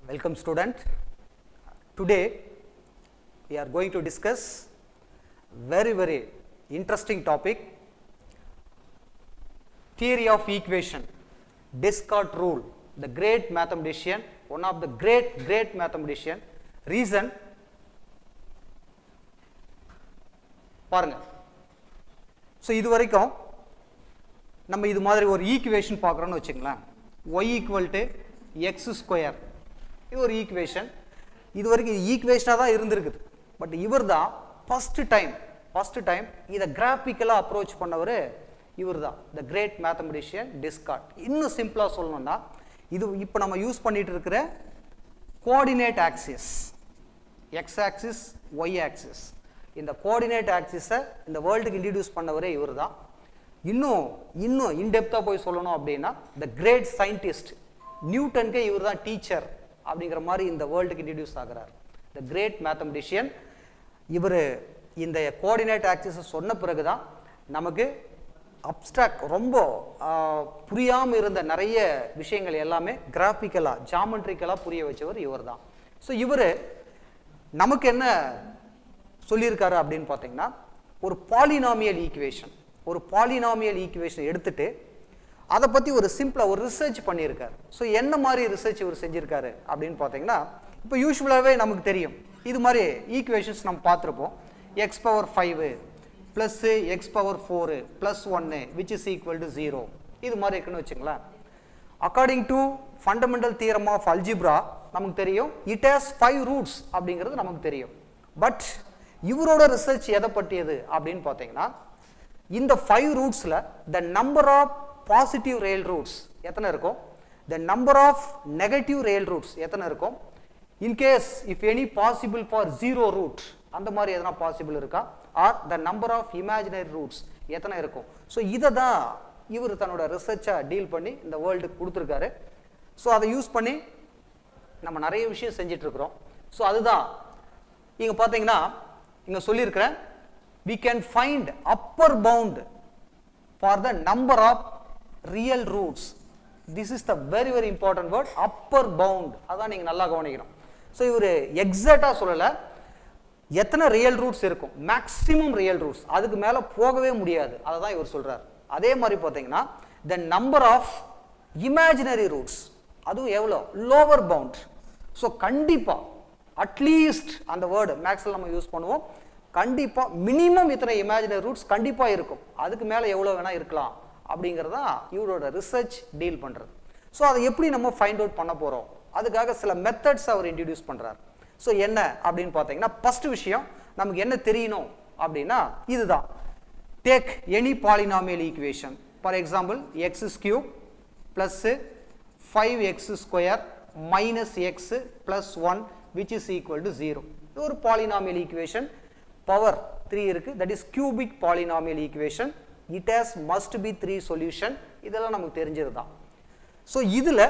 Welcome student. Today we are going to discuss very interesting topic, theory of equation, Descartes rule, the great mathematician, one of the great mathematician. Reason பாருங்க. So இது வரைக்கும் நம்ம இது மாதிரி ஒரு equation பார்க்குறோம்னு வச்சுங்களேன். y equal to x square இது ஒரு ஈக்குவேஷன். இது வரைக்கும் ஈக்குவேஷனாக தான் இருந்திருக்குது. பட் இவர் தான் ஃபர்ஸ்ட் டைம் இதை கிராஃபிக்கலாக அப்ரோச் பண்ணவர் இவர் தான், த கிரேட் மேத்தமெட்டிஷியன் டெஸ்கார்ட். இன்னும் சிம்பிளாக சொல்லணும்னா இது இப்போ நம்ம யூஸ் பண்ணிட்டு இருக்கிற coordinate axis, X axis, Y axis, இந்த கோஆர்டினேட் ஆக்சிஸை இந்த வேர்ல்டுக்கு இன்ட்ரடியூஸ் பண்ணவரே இவர் தான். இன்னும் இன்டெப்த்தாக போய் சொல்லணும் அப்படின்னா த கிரேட் சயின்டிஸ்ட் நியூட்டனுக்கே இவர் தான் டீச்சர் அப்படிங்கிற மாதிரி இந்த வேர்ல்டுக்கு இன்ட்ரடியூஸ் ஆகிறார். த கிரேட் மேத்தமெட்டிஷியன் இவர் இந்த கோஆர்டினேட் ஆக்சிஸை சொன்ன பிறகு தான் நமக்கு அப்ஸ்ட்ராக்ட் ரொம்ப புரியாமல் இருந்த நிறைய விஷயங்கள் எல்லாமே கிராஃபிக்கலாக ஜாமெட்ரிக்கலாக புரிய வச்சவர் இவர் தான். ஸோ இவர் நமக்கு என்ன சொல்லியிருக்காரு அப்படின்னு பார்த்தீங்கன்னா, ஒரு பாலினாமியல் ஈக்குவேஷன் எடுத்துட்டு அதை பற்றி ஒரு சிம்பிளாக ஒரு ரிசர்ச் பண்ணியிருக்காரு. ஸோ என்ன மாதிரி ரிசர்ச் இவர் செஞ்சுருக்காரு அப்படின்னு பார்த்தீங்கன்னா, இப்போ யூஸ்வலாகவே நமக்கு தெரியும் இது மாதிரி ஈக்குவேஷன்ஸ் நம்ம பார்த்துருப்போம். X power 5 plus X power 4 plus 1 which is equal to 0 இது மாதிரி இருக்குன்னு வச்சுங்களேன். According to fundamental theorem of algebra நமக்கு தெரியும் இட் ஹேஸ் 5 ரூட்ஸ் அப்படிங்கிறது நமக்கு தெரியும். பட் இவரோட ரிசர்ச் எதை பற்றியது அப்படின்னு பார்த்தீங்கன்னா, இந்த 5 ரூட்ஸில் the number of positive real roots எத்தனை இருக்கும், the number of negative real roots எத்தனை இருக்கும், in case if any possible for 0 root அந்த மாதிரி எதனா பாசிபிள் இருக்கா, or the number of imaginary roots எத்தனை இருக்கும். ஸோ இதை தான் இவர் தன்னோட ரிசர்ச்சாக டீல் பண்ணி இந்த வேர்ல்டுக்கு கொடுத்துருக்காரு. ஸோ அதை யூஸ் பண்ணி நம்ம நிறைய விஷயம் செஞ்சிட்ருக்குறோம். ஸோ அதுதான் இங்கே பார்த்தீங்கன்னா இங்கே சொல்லியிருக்கிறேன், we can find upper bound for the number of real roots. This is the very important word, upper bound. அதான் நீங்கள் நல்லா கவனிக்கணும். ஸோ இவர் எக்ஸாக்டாக சொல்லலை எத்தனை ரியல் ரூட்ஸ் இருக்கும், மேக்ஸிமம் ரியல் ரூட்ஸ், அதுக்கு மேலே போகவே முடியாது, அதை தான் இவர் சொல்கிறார். அதே மாதிரி பார்த்தீங்கன்னா the number of imaginary roots அதுவும் எவ்வளோ, லோவர் பவுண்ட். ஸோ கண்டிப்பாக அட்லீஸ்ட் அந்த வேர்டு மேக்ஸில் நம்ம யூஸ் பண்ணுவோம், கண்டிப்பாக மினிமம் இத்தனை இமேஜினரி ரூட்ஸ் கண்டிப்பாக இருக்கும், அதுக்கு மேலே எவ்வளோ வேணால் இருக்கலாம் அப்படிங்கிறதா இவரோட ரிசர்ச் டீல் பண்ணுறது. ஸோ அதை எப்படி நம்ம ஃபைண்ட் அவுட் பண்ண போகிறோம், அதுக்காக சில மெத்தட்ஸ் அவர் இன்ட்ரடியூஸ் பண்ணுறார். ஸோ என்ன அப்படின்னு பார்த்தீங்கன்னா, ஃபஸ்ட்டு விஷயம் நமக்கு என்ன தெரியணும் அப்படின்னா இதுதான், take any polynomial equation. For example X cube plus 5x square minus X plus 1 which is equal to 0. இது ஒரு பாலினாமியல் ஈக்குவேஷன், பவர் 3 இருக்கு, that is cubic polynomial equation. It has must be 3 solution. இதெல்லாம் நமக்கு தெரிஞ்சது தான். So இதில்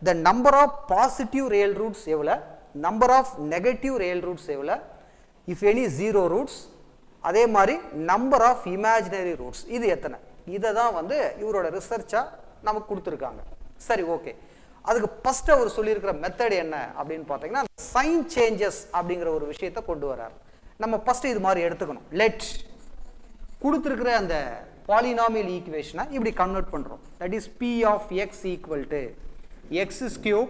the number of positive real roots எவ்வளோ, number of negative real roots எவ்வளோ, if any 0 roots, அதே மாதிரி number of imaginary roots இது எத்தனை, இதை தான் வந்து இவரோட ரிசர்ச்சாக நமக்கு கொடுத்துருக்காங்க. சரி, ஓகே. அதுக்கு ஃபர்ஸ்ட் அவர் சொல்லியிருக்கிற மெத்தட் என்ன அப்படின்னு பார்த்தீங்கன்னா, சைன் சேஞ்சஸ் அப்படிங்கிற ஒரு விஷயத்தை கொண்டு வரார். நம்ம ஃபர்ஸ்ட் இது மாதிரி எடுத்துக்கணும். லெட் கொடுத்துருக்கிற அந்த பாலினாமியல் ஈக்குவேஷனை இப்படி கன்வெர்ட் பண்ணுறோம். That is P of X equal to X cube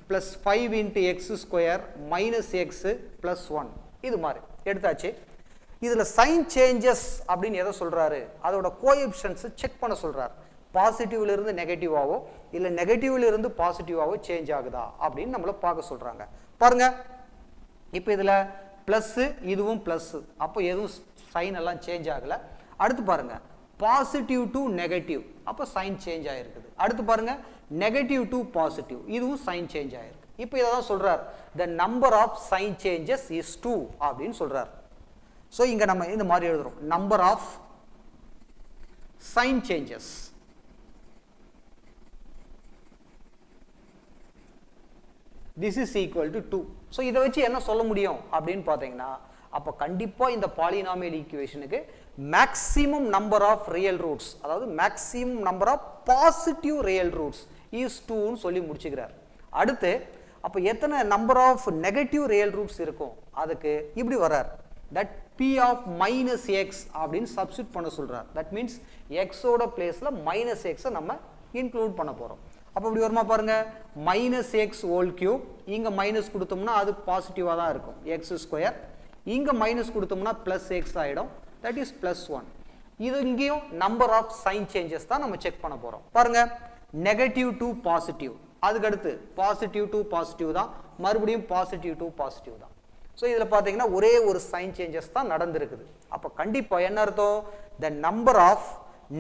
plus 5 into X square minus X plus 1 இது மாதிரி எடுத்தாச்சு. இதில் சைன் சேஞ்சஸ் அப்படின்னு எதை சொல்கிறாரு, அதோட கோஎஃபிஷியன்ட்ஸை செக் பண்ண சொல்கிறார். பாசிட்டிவ்லேருந்து நெகட்டிவாவோ இல்லை நெகட்டிவ்லேருந்து பாசிட்டிவாவோ சேஞ்ச் ஆகுதா அப்படின்னு நம்மளை பார்க்க சொல்கிறாங்க. பாருங்கள், இப்போ இதில் ப்ளஸ்ஸு இதுவும் ப்ளஸ்ஸு, அப்போ எதுவும் சைன் எல்லாம் சேஞ்ச் ஆகலை. அடுத்து பாருங்கள், பாசிட்டிவ் டு நெகட்டிவ், அப்போ சைன் சேஞ்ச் ஆகிருக்குது. அடுத்து பாருங்கள், நெகட்டிவ் டு பாசிட்டிவ், இதுவும் சைன் சேஞ்ச் ஆகிருக்கு. இப்போ இதை தான் சொல்கிறார், the number of sign changes is 2 அப்படின்னு சொல்கிறார். ஸோ இங்கே நம்ம இந்த மாதிரி எழுதுகிறோம், number of sign changes this is equal to 2. So இதை வச்சு என்ன சொல்ல முடியும் அப்படின்னு பார்த்தீங்கன்னா, அப்போ கண்டிப்பாக இந்த பாலினாமியல் ஈக்குவேஷனுக்கு maximum number of real roots, அதாவது maximum number of positive real roots is 2ன்னு சொல்லி முடிச்சுக்கிறார். அடுத்து அப்போ எத்தனை number of negative real roots இருக்கும் அதுக்கு இப்படி வரார் that p of minus x அப்படின்னு சப்ஸ்டிட் பண்ண சொல்றார் தட் மீன்ஸ் x ஓட பிளேஸ்ல மைனஸ் எக்ஸை நம்ம இன்க்ளூட் பண்ண போறோம் அப்போ இப்படி வருமா பாருங்க மைனஸ் எக்ஸ் ஹோல் கியூப் இங்க மைனஸ் கொடுத்தோம்னா அது பாசிட்டிவா தான் இருக்கும் எக்ஸ் ஸ்கொயர் இங்க மைனஸ் கொடுத்தோம்னா பிளஸ் எக்ஸ் ஆயிடும் தட் இஸ் பிளஸ் ஒன் இது இங்கேயும் நம்பர் ஆஃப் சைன் சேஞ்சஸ் தான் நம்ம செக் பண்ண போறோம் பாருங்க நெகட்டிவ் டு பாசிட்டிவ் அதுக்கு அடுத்து பாசிட்டிவ் டு பாசிட்டிவ் தான் மறுபடியும் பாசிட்டிவ் டு பாசிட்டிவ் தான் ஸோ இதில் பார்த்தீங்கன்னா ஒரே ஒரு சைன் சேஞ்சஸ் தான் நடந்திருக்குது அப்போ கண்டிப்பாக என்ன அர்த்தம் the number of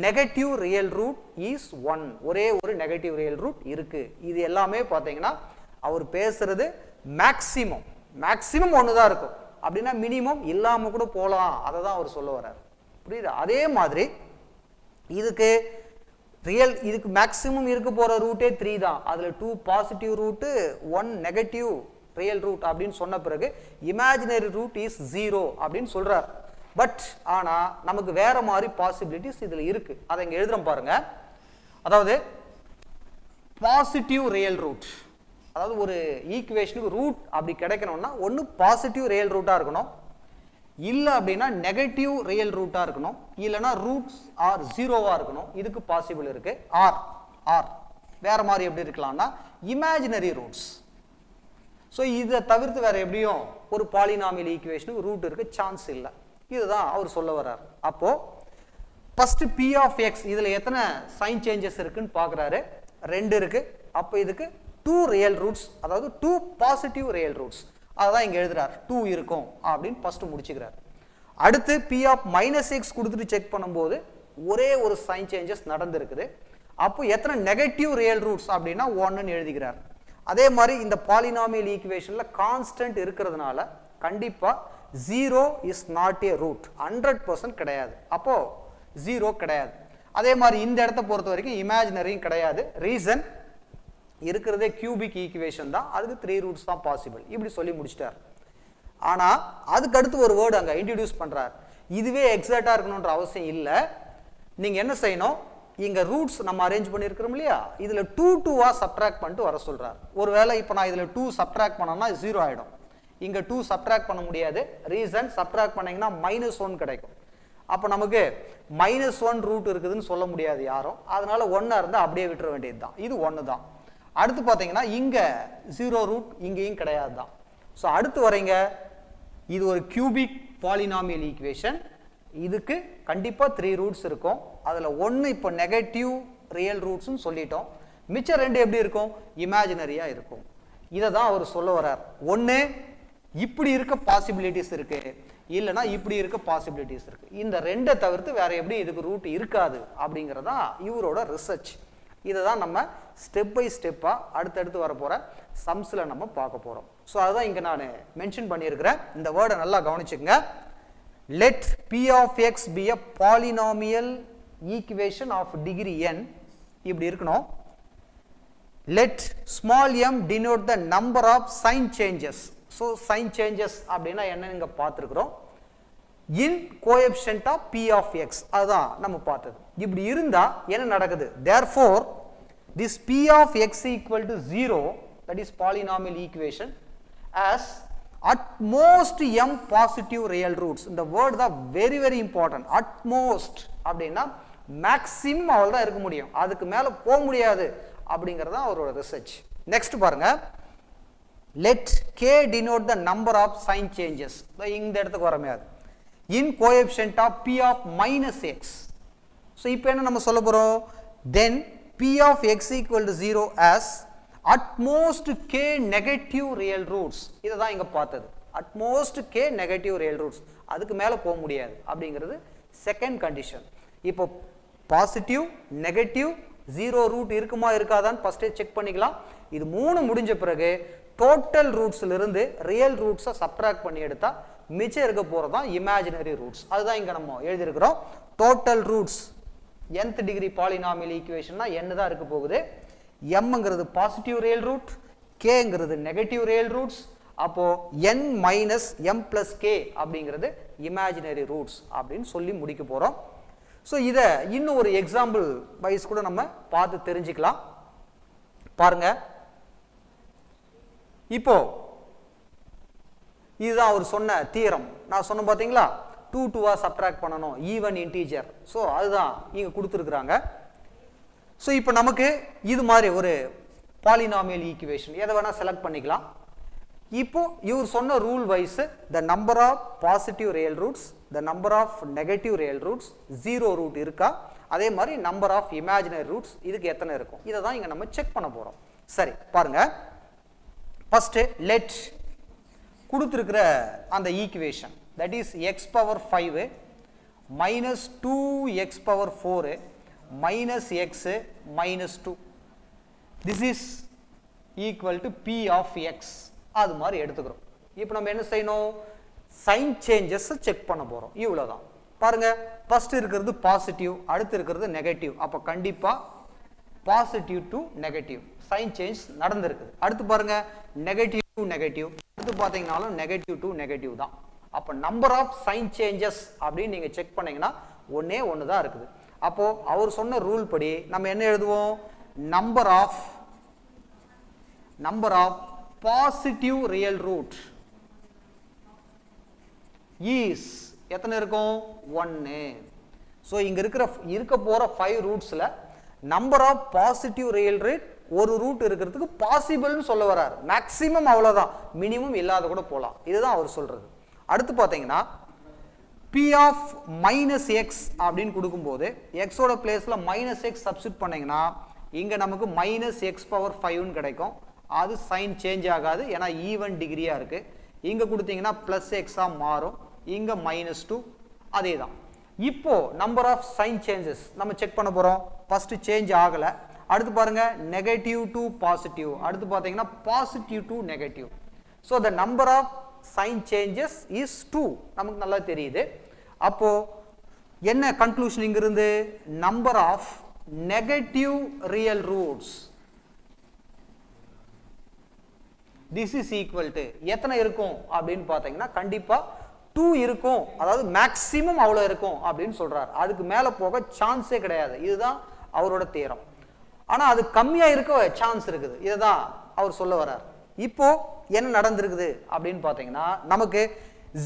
negative real root is one ஒரே ஒரு நெகட்டிவ் ரியல் ரூட் இருக்கு இது எல்லாமே பார்த்தீங்கன்னா அவர் பேசுறது மேக்சிமம் ஒன்று தான் இருக்கும் அப்படின்னா மினிமம் இல்லாமல் கூட போகலாம் அதை தான் அவர் சொல்ல வர்றார் புரியுது அதே மாதிரி இதுக்கு இதுக்கு மேக்சிமம் இருக்க போற ரூட்டே 3 தான் அதுல 2 positive root 1 negative real root அப்படின்னு சொன்ன பிறகு இமேஜினரி ரூட் இஸ் 0 அப்படின்னு சொல்றார் பட் ஆனா நமக்கு வேற மாதிரி பாசிபிலிட்டிஸ் இதுல இருக்கு அதை இங்க எழுதுறோம் பாருங்க அதாவது பாசிட்டிவ் ரியல் ரூட் அதாவது ஒரு ஈக்குவேஷனுக்கு ரூட் அப்படி கிடைக்கணும்னா ஒன்னு பாசிட்டிவ் ரியல் ரூட்டா இருக்கணும் இல்ல அப்படின்னா நெகட்டிவ் ரியல் ரூட்டா இருக்கணும் இல்லனா ரூட்ஸ் ஆர் ஜீரோவா இருக்கணும் இதுக்கு பாசிபிள் இருக்கு ஆர் வேற மாதிரி எப்படி இருக்கலாம்னா இமேஜினரி ரூட்ஸ் சோ இத தவிர்த்து வேற எப்படியும் ஒரு பாலினாமியல் ஈக்குவேஷனுக்கு ரூட் இருக்கு சான்ஸ் இல்ல இதுதான் அவர் சொல்ல வர்றார் அப்போ ஃபர்ஸ்ட் p of x இதுல எத்தனை சைன் சேஞ்சஸ் இருக்குன்னு பார்க்கறாரு 2 இருக்கு அப்ப இதுக்கு 2 ரியல் ரூட்ஸ் அதாவது 2 பாசிட்டிவ் ரியல் ரூட்ஸ் அதான் இங்க எழுதுறார் 2 இருக்கும் அப்படின்னு ஃபர்ஸ்ட் முடிச்சுக்கிறார் அடுத்து p of minus x கொடுத்துட்டு செக் பண்ணும்போது ஒரே ஒரு சைன் சேஞ்சஸ் நடந்திருக்குது அப்போ எத்தனை நெகட்டிவ் ரியல் ரூட்ஸ் அப்படின்னா 1 ன்னு எழுதிக்கிறார் அதே மாதிரி இந்த பாலினாமியல் ஈக்குவேஷன்ல கான்ஸ்டன்ட் இருக்கிறதுனால கண்டிப்பா 0 is not a root 100% கிடையாது அப்போ 0 கிடையாது அதே மாதிரி இந்த இடத்தை பொறுத்த வரைக்கும் இமேஜினரியும் கிடையாது ரீசன் இருக்கிறதே கியூபிக் ஈக்குவேஷன் தான் அதுக்கு 3 ரூட்ஸ் தான் பாசிபிள் இப்படி சொல்லி முடிச்சிட்டார் ஆனா அதுக்கு அடுத்து ஒரு வேர்ட் அங்க இன்ட்ரோ듀ஸ் பண்றார் இதுவே எக்ஸாக்ட்டா இருக்கணும்ன்ற அவசியம் இல்ல நீங்க என்ன செய்யணும் இங்க ரூட்ஸ் நம்ம அரேஞ்ச் பண்ணியிருக்கிறோம் இல்லையா இதுல 2 2 சப்ட்ராக்ட் பண்ணிட்டு வர சொல்றார் ஒருவேளை இப்போ நான் இதுல 2 சப்ட்ராக்ட் பண்ணனா 0 ஆயிடும் இங்க 2 சப்ட்ராக்ட் பண்ண முடியாது ரீசன் சப்ட்ராக்ட் பண்ணீங்கன்னா -1 கிடைக்கும் அப்ப நமக்கு -1 ரூட் இருக்குதுன்னு சொல்ல முடியாது யாரும் அதனால 1 இருந்தா அப்படியே விட்டுற வேண்டியதுதான் இது 1 தான் அடுத்து பாத்தீங்கன்னா இங்க 0 ரூட் இங்கேயும் கிடையாது தான் சோ அடுத்து வரீங்க இது ஒரு கியூபிக் பாலினாமியல் ஈக்குவேஷன் இதுக்கு கண்டிப்பா 3 ரூட்ஸ் இருக்கும் அதுல 1 இப்போ நெகட்டிவ் ரியல் ரூட்ஸ்னு சொல்லிட்டோம் மிச்ச ரெண்டு எப்படி இருக்கும் இமேஜினரியா இருக்கும் இத தான் அவர் சொல்ல வரார் ஒண்ணே இப்படி இருக்க பாசிபிலிட்டிஸ் இருக்கு இல்லனா இப்படி இருக்க பாசிபிலிட்டிஸ் இருக்கு இந்த ரெண்டை தவிர்த்து வேற எப்படி இதுக்கு ரூட் இருக்காது அப்படிங்கறதா இவரோட ரிசர்ச் இத தான் நம்ம ஸ்டெப் பை ஸ்டெப்பா அடுத்து வர போற சம்ஸ்ல நம்ம பார்க்க போறோம் சோ அதான் இங்க நான் மென்ஷன் பண்ணியிருக்கிறேன் இந்த வேர்டை நல்லா கவனிச்சுக்கங்க let p of x be a polynomial equation of degree n இப்படி இருக்கணும் let small m denote the number of sign changes so sign changes அப்படினா என்ன நீங்க பார்த்திருக்கிறோம் in coefficient of p of x அதான் நம்ம பார்த்தது இப்படி இருந்தா என்ன நடக்குது therefore this p of x equal to 0 that is polynomial equation as at most m positive real roots இந்த word தான் very important at most அப்படினா maximum அவ்வளவுதான் இருக்க முடியும் அதுக்கு மேல போக முடியாது அப்படிங்கறத அவரோட ரிசர்ச் நெக்ஸ்ட் பாருங்க let k denote the number of sign changes இந்த இடத்துக்கு வரமே அது in coefficient of p of minus x so இப்போ என்ன நம்ம சொல்ல போறோம் then p of x equal to 0 as at most k negative real roots இத தான் இங்க பார்த்தது at most k negative real roots அதுக்கு மேல போக முடியாது அப்படிங்கிறது செகண்ட் கண்டிஷன் இப்போ பாசிட்டிவ் நெகட்டிவ் 0 ரூட் இருக்குமா இருக்காதான்னு ஃபர்ஸ்ட் செக் பண்ணிக்கலாம் இது மூணு முடிஞ்ச பிறகு டோட்டல் ரூட்ஸ்ல இருந்து ரியல் ரூட்ஸை சப்ட்ராக்ட் பண்ணி எடுத்தா மிச்சம் இருக்க போறதுதான் இமேஜினரி ரூட்ஸ் அதுதான் இங்க நம்ம எழுதி இருக்கிறோம் total roots nth degree polynomial ஈக்குவேஷன்னா n தான் இருக்க போகுது mங்கிறது பாசிட்டிவ் ரியல் ரூட் kங்கிறது நெகட்டிவ் ரியல் ரூட்ஸ் அப்போ n minus m plus k அப்படிங்கிறது இமேஜினரி ரூட்ஸ் அப்படின்னு சொல்லி முடிக்க போறோம் ஸோ இதை இன்னும் ஒரு எக்ஸாம்பிள் வைஸ் கூட நம்ம பார்த்து தெரிஞ்சுக்கலாம் பாருங்க இப்போ இதுதான் அவர் சொன்ன தியரம். நான் சொன்ன பாத்தீங்களா 2 2 சப்ட்ராக்ட் பண்ணணும் ஈவன் இன்டீஜர். ஸோ அதுதான் இங்க கொடுத்துருக்குறாங்க. ஸோ இப்போ நமக்கு இது மாதிரி ஒரு பாலினாமியல் ஈக்குவேஷன் எதை வேணா செலக்ட் பண்ணிக்கலாம். இப்போ இவர் சொன்ன rule wise the number of positive real roots, the number of negative real roots, 0 root இருக்கா, அதே மாதிரி நம்பர் ஆஃப் இமேஜினரி ரூட்ஸ் இதுக்கு எத்தனை இருக்கும், இதை தான் இங்க நம்ம செக் பண்ண போறோம். சரி பாருங்க, ஃபர்ஸ்ட் லெட் கொடுத்துருக்கிற அந்த equation that is x power 5 minus 2x power 4 minus x minus 2 this is equal to p of x அது மாதிரி எடுத்துக்கிறோம். இப்போ நம்ம என்ன செய்யணும், சைன் சேஞ்சஸ் செக் பண்ண போறோம். இவ்வளவுதான். பாருங்க, ஃபர்ஸ்ட் இருக்கிறது பாசிட்டிவ், அடுத்து இருக்கிறது நெகட்டிவ். அப்ப கண்டிப்பா positive to negative sign change நடந்திருக்கு. அடுத்து பாருங்க நெகட்டிவ் டு நெகட்டிவ், அடுத்து பாத்தீங்கன்னாலும் நெகட்டிவ் டு நெகட்டிவ் தான். அப்ப நம்பர் ஆஃப் சைன் சேஞ்சஸ் அப்படின்னு நீங்க செக் பண்ணீங்கன்னா ஒன்னே ஒன்று தான் இருக்குது. அப்போ அவர் சொன்ன ரூல் படி நம்ம என்ன எழுதுவோம், number of positive real root is எத்தனை இருக்கும், 1. ஸோ இங்க இருக்க போற 5 ரூட்ஸ்ல number of positive real root ஒரு ரூட் இருக்கிறதுக்கு பாசிபிள்னு சொல்ல வராரு. மேக்ஸிமம் அவ்வளவுதான், மினிமம் இல்லாத கூட போலாம். இதுதான் அவர் சொல்றது. அடுத்து பாத்தீங்கன்னா p of minus x அப்படின்னு கொடுக்கும்போது x ஓட பிளேஸ்ல minus x சப்ஸ்டிட் பண்ணீங்கன்னா இங்க நமக்கு minus x power 5 கிடைக்கும். அது சைன் சேஞ்ச் ஆகாது, ஏன்னா ஈவன் டிகிரியா இருக்கு. இங்க கொடுத்தீங்கன்னா பிளஸ் எக்ஸா மாறும், இங்க -2 அதே தான். இப்போ நம்பர் ஆஃப் சைன் சேஞ்சஸ் நம்ம செக் பண்ண போறோம். ஃபர்ஸ்ட் சேஞ்ச் ஆகல, அடுத்து பாருங்க நெகட்டிவ் டு பாசிட்டிவ், அடுத்து பாத்தீங்கன்னா positive to negative. So the number of sign changes is 2 நமக்கு நல்லா தெரியுது. அப்போ என்ன கன்க்ளூஷன் இங்க இருந்து, number of negative real roots this is equal to எத்தனை இருக்கும் அப்படின்னு பாத்தீங்கன்னா கண்டிப்பா 2 இருக்கும். அதாவது மேக்ஸிமம் அவ்வளவு இருக்கும் அப்படின்னு சொல்றாரு. அதுக்கு மேல போக சான்ஸே கிடையாது. இதுதான் அவரோட தியரம். ஆனா அது கம்மியா இருக்க சான்ஸ் இருக்குது. இதுதான் அவர் சொல்ல வர்றார். இப்போ என்ன நடந்திருக்குது அப்படின்னு பாத்தீங்கன்னா நமக்கு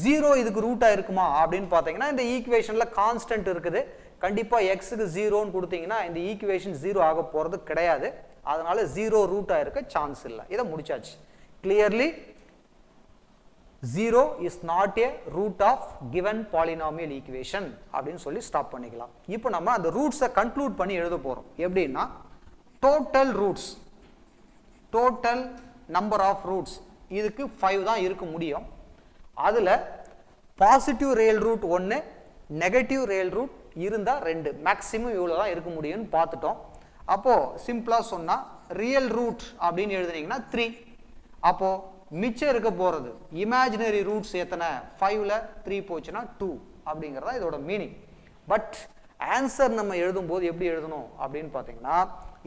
0 இதுக்கு ரூட்டா இருக்குமா அப்படின்னு பாத்தீங்கன்னா இந்த ஈக்குவேஷன்ல கான்ஸ்டன்ட் இருக்குது. கண்டிப்பா எக்ஸுக்கு 0ன்னு கொடுத்தீங்கன்னா இந்த ஈக்குவேஷன் 0 ஆக போறது கிடையாது. அதனால 0 ரூட்டா இருக்க சான்ஸ் இல்லை. இதை முடிச்சாச்சு. Clearly 0 is not a root of given polynomial equation அப்படின்னு சொல்லி ஸ்டாப் பண்ணிக்கலாம். இப்போ நம்ம அந்த ரூட்ஸை கன்க்ளூட் பண்ணி எழுத போறோம். எப்படின்னா total roots, total number of roots இதுக்கு 5 தான் இருக்க முடியும். அதுல positive real root 1, negative real root இருந்தா 2, மேக்ஸிமம் இவ்வளவு தான் இருக்க முடியும்னு பார்த்துட்டோம். அப்போ சிம்பிளா சொன்னா ரியல் ரூட் அப்படின்னு எழுதுனீங்கன்னா 3. அப்போ மிச்சம் இருக்க போறது இமேஜினரி ரூட்ஸ் எத்தனை, 5ல 3 போச்சுன்னா 2 அப்படிங்கறதா இதோட மீனிங். பட் ஆன்சர் நம்ம எழுதும் போது எப்படி எழுதணும் அப்படின்னு பாத்தீங்கன்னா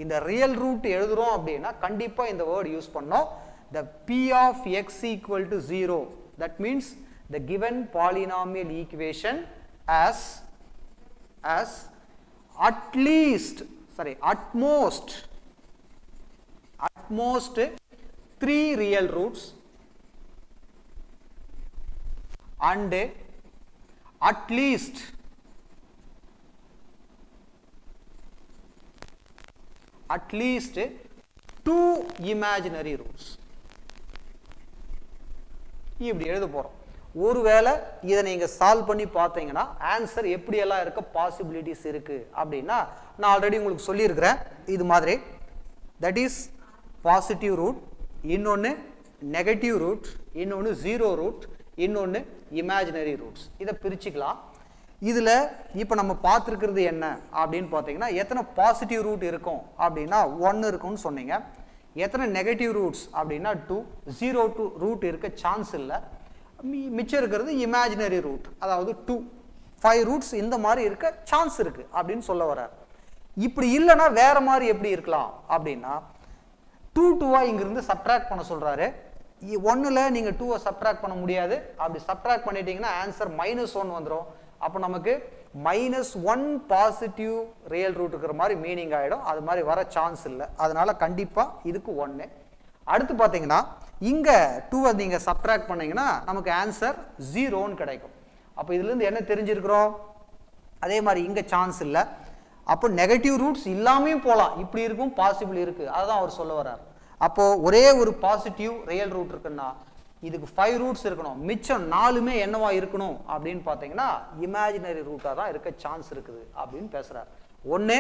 இந்த ரியல் ரூட் எழுதுறோம் அப்படின்னா கண்டிப்பா இந்த வேர்ட் யூஸ் பண்ணோம். the p of x equal to 0 that means the given polynomial equation as at most 3 real roots and at least 2 imaginary roots. இப்படி எழுத போறோம். ஒருவேளை இதை நீங்க சால்வ் பண்ணி பார்த்தீங்கன்னா ஆன்சர் எப்படி எல்லாம் இருக்க பாசிபிலிட்டிஸ் இருக்கு அப்படின்னா நான் ஆல்ரெடி உங்களுக்கு சொல்லியிருக்கிறேன். இது மாதிரி தட் இஸ் பாசிட்டிவ் ரூட், இன்னொன்னு நெகட்டிவ் ரூட், இன்னொன்னு 0 ரூட், இன்னொன்னு இமேஜினரி ரூட்ஸ். இதை பிரிச்சுக்கலாம். இதுல இப்ப நம்ம பார்த்துருக்கிறது என்ன அப்படின்னு பார்த்தீங்கன்னா எத்தனை பாசிட்டிவ் ரூட் இருக்கும் அப்படின்னா 1 இருக்கும்னு சொன்னீங்க. எத்தனை நெகட்டிவ் ரூட்ஸ் அப்படின்னா 2, 0 ரூட் இருக்க சான்ஸ் இல்லை. மிச்சம் இருக்கிறது இமேஜினரி ரூட், அதாவது 2, 5 ரூட்ஸ் இந்த மாதிரி இருக்க சான்ஸ் இருக்கு அப்படின்னு சொல்ல வர்றார். இப்படி இல்லைன்னா வேற மாதிரி எப்படி இருக்கலாம் அப்படின்னா 2 2 இங்கிருந்து சப்ட்ராக்ட் பண்ண சொல்றாரு. 1ல நீங்க 2 சப்ட்ராக்ட் பண்ண முடியாது. அப்படி சப்ட்ராக்ட் பண்ணிட்டீங்கன்னா ஆன்சர் -1 வந்துடும். அப்போ நமக்கு -1 பாசிட்டிவ் ரியல் ரூட் இருக்கிற மாதிரி மீனிங் ஆயிடும். அது மாதிரி வர சான்ஸ் இல்லை. அதனால கண்டிப்பா இதுக்கு 1. அடுத்து பாத்தீங்கன்னா இங்கே 2-ஐ நீங்கள் சப்ட்ராக்ட் பண்ணிங்கன்னா நமக்கு ஆன்சர் 0ன்னு கிடைக்கும். அப்போ இதுலேருந்து என்ன தெரிஞ்சிருக்கிறோம்? அதே மாதிரி இங்கே சான்ஸ் இல்லை. அப்போ நெகட்டிவ் ரூட்ஸ் இல்லாமையும் போகலாம், இப்படி இருக்கும், பாசிபிள் இருக்குது, அதுதான் அவர் சொல்ல வர்றார். அப்போது ஒரே ஒரு பாசிட்டிவ் ரியல் ரூட் இருக்குன்னா இதுக்கு 5 ரூட்ஸ் இருக்கணும், மிச்சம் 4மே என்னவா இருக்கணும் அப்படின்னு பார்த்தீங்கன்னா இமேஜினரி ரூட்டாக தான் இருக்க சான்ஸ் இருக்குது அப்படின்னு பேசுகிறார். ஒன்று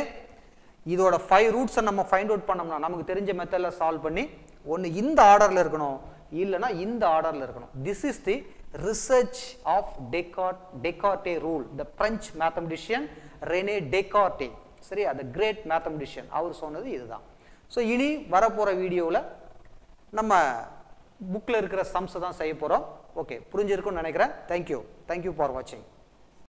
இதோட 5 ரூட்ஸை நம்ம ஃபைண்ட் அவுட் பண்ணோம்னா நமக்கு தெரிஞ்ச மெத்தடில் சால்வ் பண்ணி ஒன்று இந்த ஆர்டரில் இருக்கணும், இல்லைனா இந்த ஆர்டரில் இருக்கணும். This is the research of Descartes rule. The French mathematician Rene Descartes, சரி, அந்த கிரேட் மேத்தமெட்டிஷியன், அவர் சொன்னது இதுதான். ஸோ இனி வரப்போகிற வீடியோவில் நம்ம புக்கில் இருக்கிற சம்ஸை தான் செய்ய போகிறோம். ஓகே, புரிஞ்சிருக்கும்னு நினைக்கிறேன். தேங்க்யூ ஃபார் வாட்சிங்.